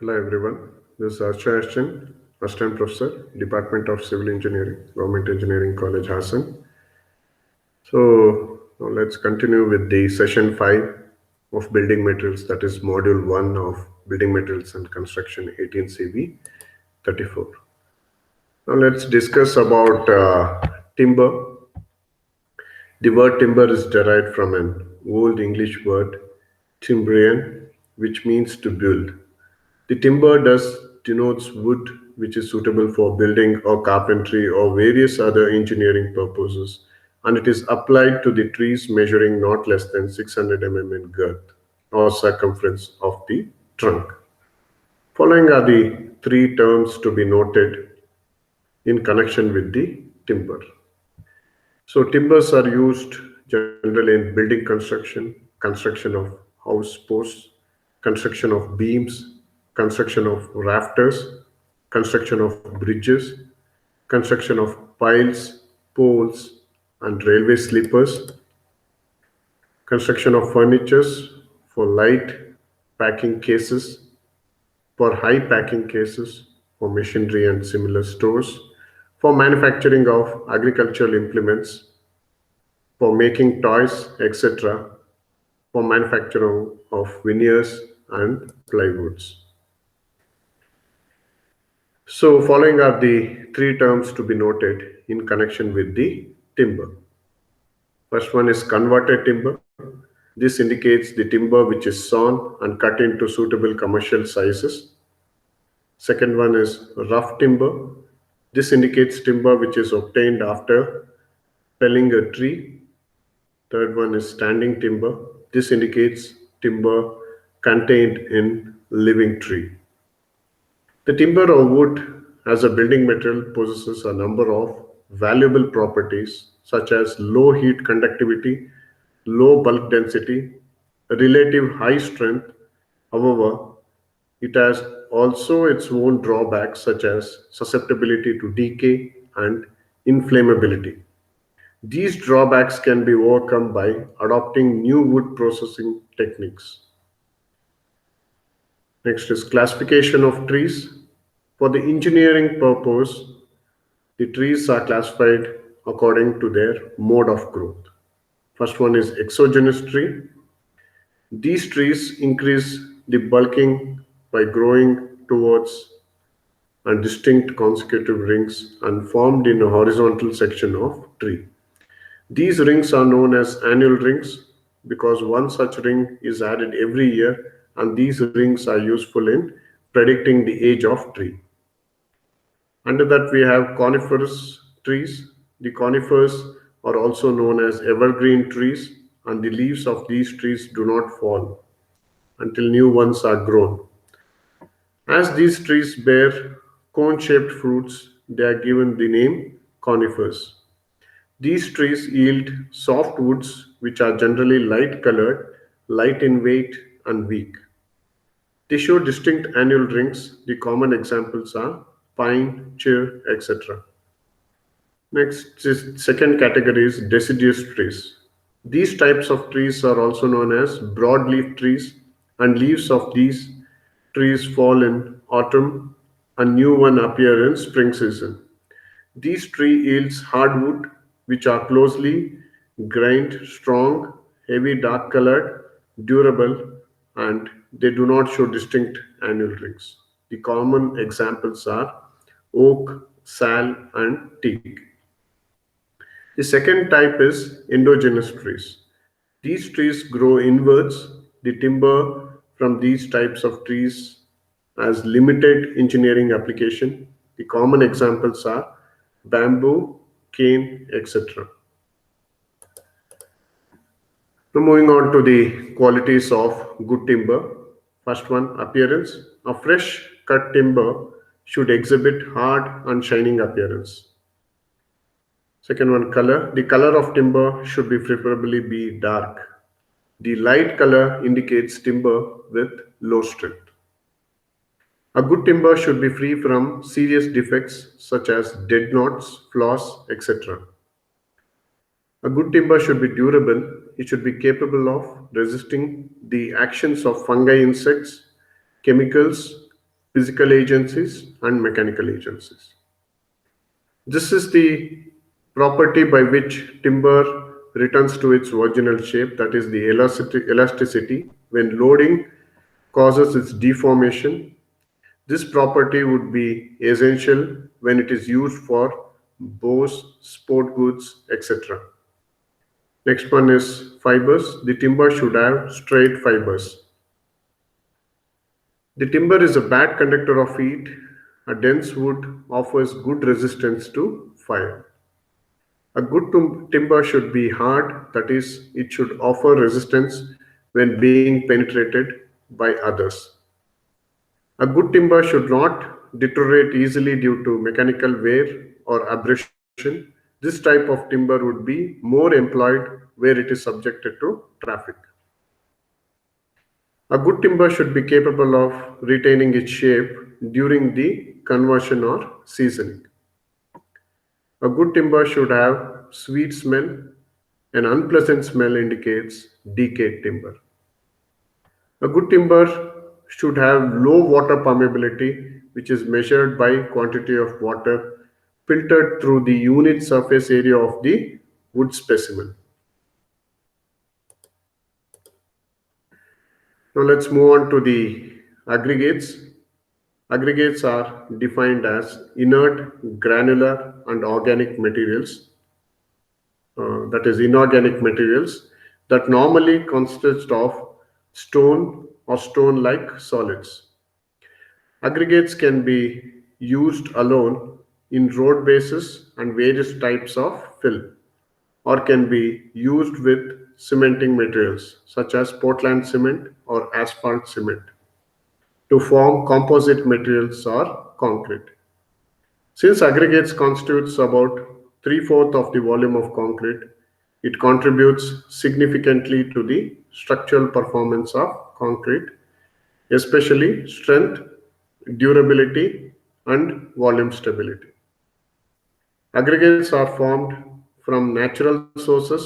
Hello everyone, this is Archa Ashton, Assistant Professor, Department of Civil Engineering, Government Engineering College, Hassan. So now let's continue with the session 5 of Building Materials, that is Module 1 of Building Materials and Construction 18 CB 34. Now let's discuss about timber. The word timber is derived from an old English word, timbrian, which means to build. The timber thus denotes wood which is suitable for building or carpentry or various other engineering purposes, and it is applied to the trees measuring not less than 600 in girth or circumference of the trunk. Following are the three terms to be noted in connection with the timber. So timbers are used generally in building construction, construction of house posts, construction of beams, construction of rafters, construction of bridges, construction of piles, poles, and railway sleepers, construction of furnitures for light packing cases, for high packing cases, for machinery and similar stores, for manufacturing of agricultural implements, for making toys, etc., for manufacturing of veneers and plywoods. So, following are the three terms to be noted in connection with the timber. First one is converted timber. This indicates the timber which is sawn and cut into suitable commercial sizes. Second one is rough timber. This indicates timber which is obtained after felling a tree. Third one is standing timber. This indicates timber contained in living tree. The timber or wood as a building material possesses a number of valuable properties such as low heat conductivity, low bulk density, relative high strength. However, it has also its own drawbacks such as susceptibility to decay and inflammability. These drawbacks can be overcome by adopting new wood processing techniques. Next is classification of trees. For the engineering purpose, the trees are classified according to their mode of growth. First one is exogenous tree. These trees increase the bulking by growing towards and distinct consecutive rings and formed in a horizontal section of tree. These rings are known as annual rings because one such ring is added every year, and these rings are useful in predicting the age of tree. Under that, we have coniferous trees. The conifers are also known as evergreen trees, and the leaves of these trees do not fall until new ones are grown. As these trees bear cone shaped fruits, they are given the name conifers. These trees yield soft woods which are generally light colored, light in weight, and weak. They show distinct annual rings. The common examples are pine, fir, etc. Next is second category is deciduous trees. These types of trees are also known as broadleaf trees, and leaves of these trees fall in autumn and new one appear in spring season. These tree yields hardwood which are closely grained, strong, heavy dark colored, durable, and they do not show distinct annual rings. The common examples are oak, sal, and teak. The second type is endogenous trees. These trees grow inwards. The timber from these types of trees has limited engineering application. The common examples are bamboo, cane, etc. Now moving on to the qualities of good timber. First one, appearance. A fresh cut timber should exhibit hard and shining appearance. Second one, color. The color of timber should be preferably be dark. The light color indicates timber with low strength. A good timber should be free from serious defects such as dead knots, flaws, etc. A good timber should be durable. It should be capable of resisting the actions of fungi, insects, chemicals, physical agencies, and mechanical agencies. This is the property by which timber returns to its original shape, that is the elasticity. When loading causes its deformation, this property would be essential when it is used for bows, sport goods, etc. Next one is fibers. The timber should have straight fibers. The timber is a bad conductor of heat. A dense wood offers good resistance to fire. A good timber should be hard, that is, it should offer resistance when being penetrated by others. A good timber should not deteriorate easily due to mechanical wear or abrasion. This type of timber would be more employed where it is subjected to traffic. A good timber should be capable of retaining its shape during the conversion or seasoning. A good timber should have sweet smell. An unpleasant smell indicates decayed timber. A good timber should have low water permeability, which is measured by quantity of water filtered through the unit surface area of the wood specimen. Now let's move on to the aggregates. Aggregates are defined as inert, granular, and organic materials, that is inorganic materials, that normally consist of stone or stone-like solids. Aggregates can be used alone in road bases and various types of fill, or can be used with cementing materials such as Portland cement or asphalt cement to form composite materials or concrete. Since aggregates constitutes about 3/4 of the volume of concrete, it contributes significantly to the structural performance of concrete, especially strength, durability, and volume stability. Aggregates are formed from natural sources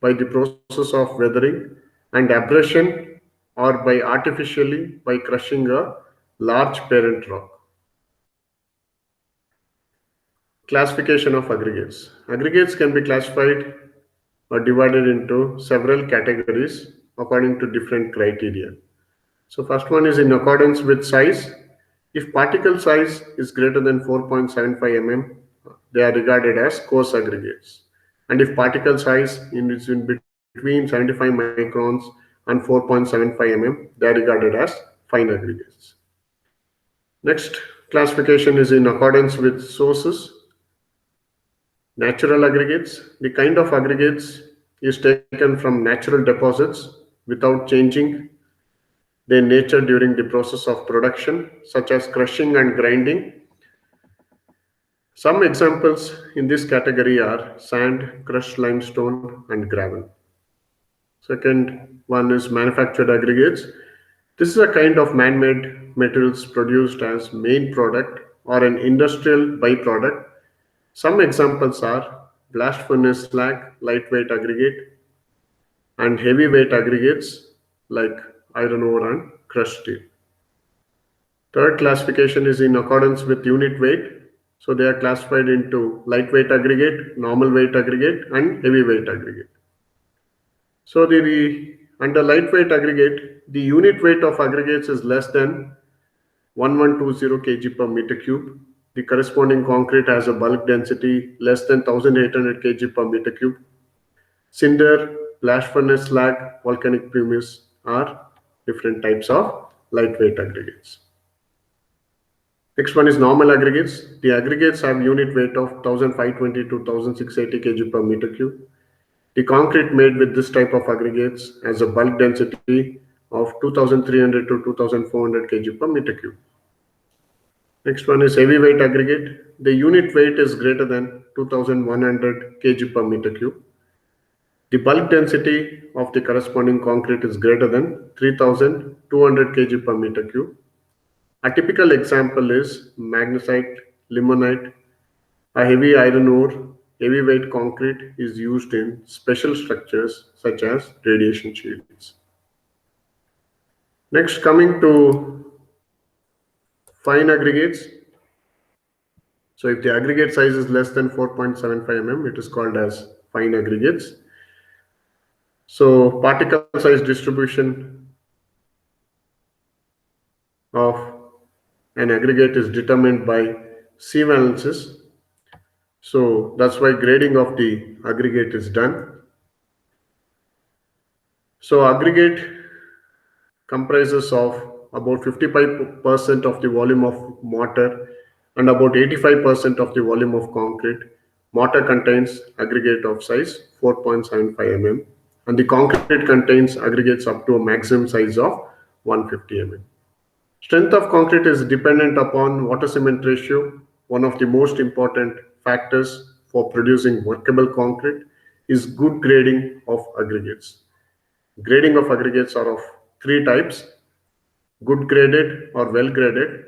by the process of weathering and abrasion, or by artificially by crushing a large parent rock. Classification of aggregates. Aggregates can be classified or divided into several categories according to different criteria. So first one is in accordance with size. If particle size is greater than 4.75 mm, they are regarded as coarse aggregates. And if particle size is in between 75 microns and 4.75 mm, they are regarded as fine aggregates. Next classification is in accordance with sources. Natural aggregates. The kind of aggregates is taken from natural deposits without changing their nature during the process of production, such as crushing and grinding. Some examples in this category are sand, crushed limestone, and gravel. Second one is manufactured aggregates. This is a kind of man-made materials produced as main product or an industrial byproduct. Some examples are blast furnace slag, lightweight aggregate, and heavyweight aggregates like iron ore and crushed steel. Third classification is in accordance with unit weight. So they are classified into lightweight aggregate, normal weight aggregate, and heavyweight aggregate. So under lightweight aggregate, the unit weight of aggregates is less than 1120 kg per meter cube. The corresponding concrete has a bulk density less than 1800 kg per meter cube. Cinder, blast furnace slag, volcanic pumice are different types of lightweight aggregates. Next one is normal aggregates. The aggregates have unit weight of 1520 to 1680 kg per meter cube. The concrete made with this type of aggregates has a bulk density of 2300 to 2400 kg per meter cube. Next one is heavyweight aggregate. The unit weight is greater than 2100 kg per meter cube. The bulk density of the corresponding concrete is greater than 3200 kg per meter cube. A typical example is magnesite, limonite, a heavy iron ore. Heavyweight concrete is used in special structures such as radiation shields. Next, coming to Fine aggregates. So if the aggregate size is less than 4.75 mm, it is called as fine aggregates. So particle size distribution of an aggregate is determined by C valences. So that's why grading of the aggregate is done. So aggregate comprises of about 55% of the volume of mortar and about 85% of the volume of concrete. Mortar contains aggregate of size 4.75 mm and the concrete contains aggregates up to a maximum size of 150 mm. Strength of concrete is dependent upon water cement ratio. One of the most important factors for producing workable concrete is good grading of aggregates. Grading of aggregates are of three types: good graded or well graded.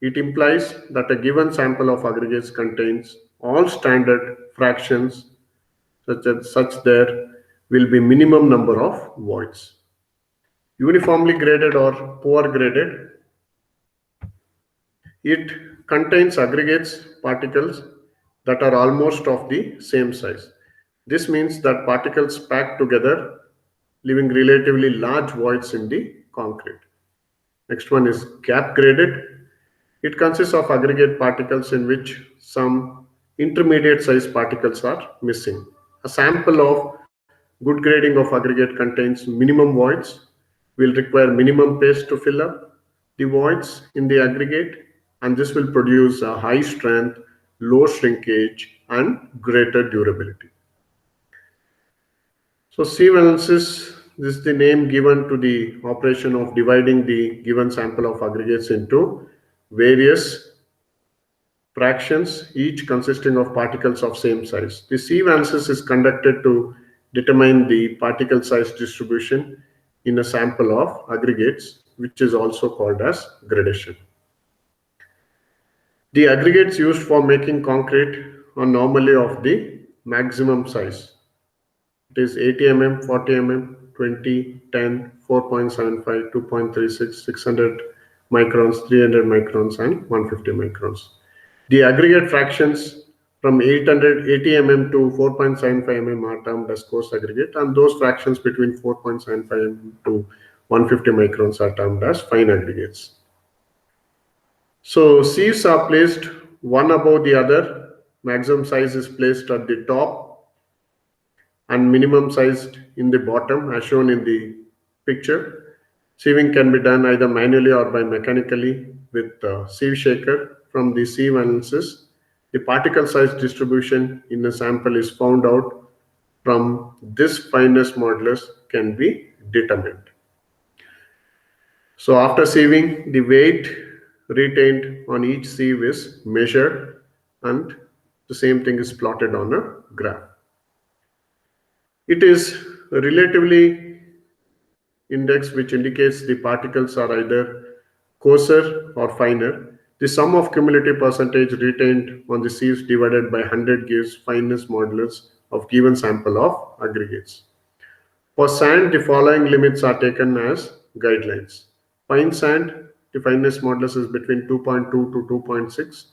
It implies that a given sample of aggregates contains all standard fractions such there will be minimum number of voids. Uniformly graded or poor graded, it contains aggregates particles that are almost of the same size. This means that particles packed together, leaving relatively large voids in the concrete. Next one is gap graded. It consists of aggregate particles in which some intermediate size particles are missing. A sample of good grading of aggregate contains minimum voids, will require minimum paste to fill up the voids in the aggregate, and this will produce a high strength, low shrinkage, and greater durability. So C valences, this is the name given to the operation of dividing the given sample of aggregates into various fractions, each consisting of particles of same size. The C valences is conducted to determine the particle size distribution in a sample of aggregates, which is also called as gradation. The aggregates used for making concrete are normally of the maximum size. It is 80 mm, 40 mm, 20, 10, 4.75, 2.36, 600 microns, 300 microns, and 150 microns. The aggregate fractions from 880 mm to 4.75 mm are termed as coarse aggregate, and those fractions between 4.75 mm to 150 microns are termed as fine aggregates. So sieves are placed one above the other. Maximum size is placed at the top and minimum sized in the bottom, as shown in the picture. Sieving can be done either manually or by mechanically with a sieve shaker. From the sieve analysis, the particle size distribution in a sample is found out. From this fineness modulus can be determined. So after sieving, the weight retained on each sieve is measured, and the same thing is plotted on a graph. It is a relatively index which indicates the particles are either coarser or finer. The sum of cumulative percentage retained on the sieves divided by 100 gives fineness modulus of given sample of aggregates. For sand, the following limits are taken as guidelines. Fine sand, the fineness modulus is between 2.2 to 2.6.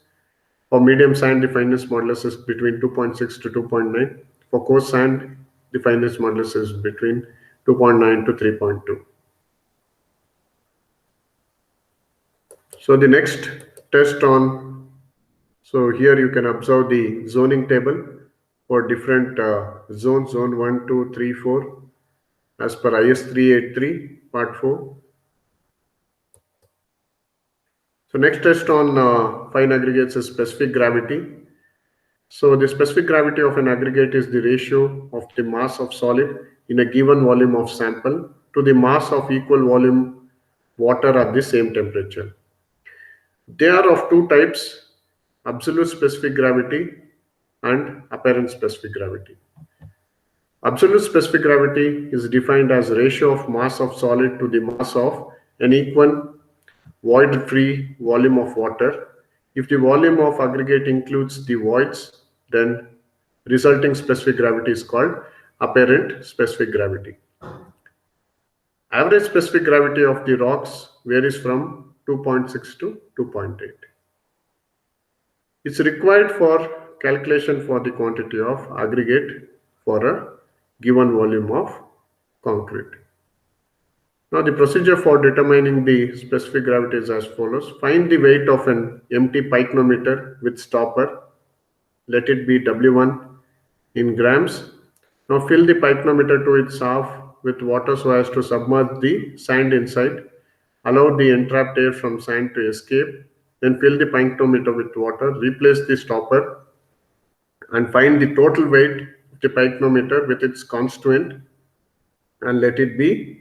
For medium sand, the fineness modulus is between 2.6 to 2.9. For coarse sand, the fineness modulus is between 2.9 to 3.2. So the next test on, so here you can observe the zoning table for different zones, zone 1, 2, 3, 4, as per IS 383, part 4. So next test on fine aggregates is specific gravity. So the specific gravity of an aggregate is the ratio of the mass of solid in a given volume of sample to the mass of equal volume water at the same temperature. They are of two types: absolute specific gravity and apparent specific gravity. Absolute specific gravity is defined as ratio of mass of solid to the mass of an equal void-free volume of water. If the volume of aggregate includes the voids, then resulting specific gravity is called apparent specific gravity. Average specific gravity of the rocks varies from 2.6 to 2.8. It's required for calculation for the quantity of aggregate for a given volume of concrete. Now the procedure for determining the specific gravity is as follows. Find the weight of an empty pycnometer with stopper. Let it be W1 in grams. Now fill the pycnometer to its half with water so as to submerge the sand inside. Allow the entrapped air from sand to escape. Then fill the pycnometer with water. Replace the stopper and find the total weight of the pycnometer with its constituent and let it be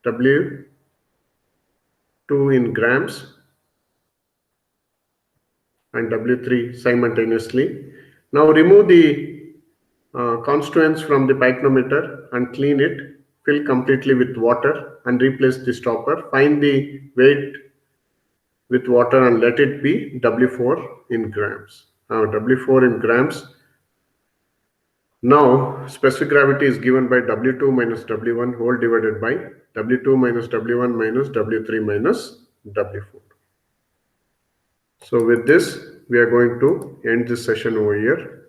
W2 in grams and W3 simultaneously. Now remove the constituents from the pycnometer and clean it. Fill completely with water and replace the stopper. Find the weight with water and let it be W4 in grams. Now W4 in grams. Now specific gravity is given by W2 minus W1 whole divided by W2 minus W1 minus W3 minus W4. So with this, we are going to end this session over here.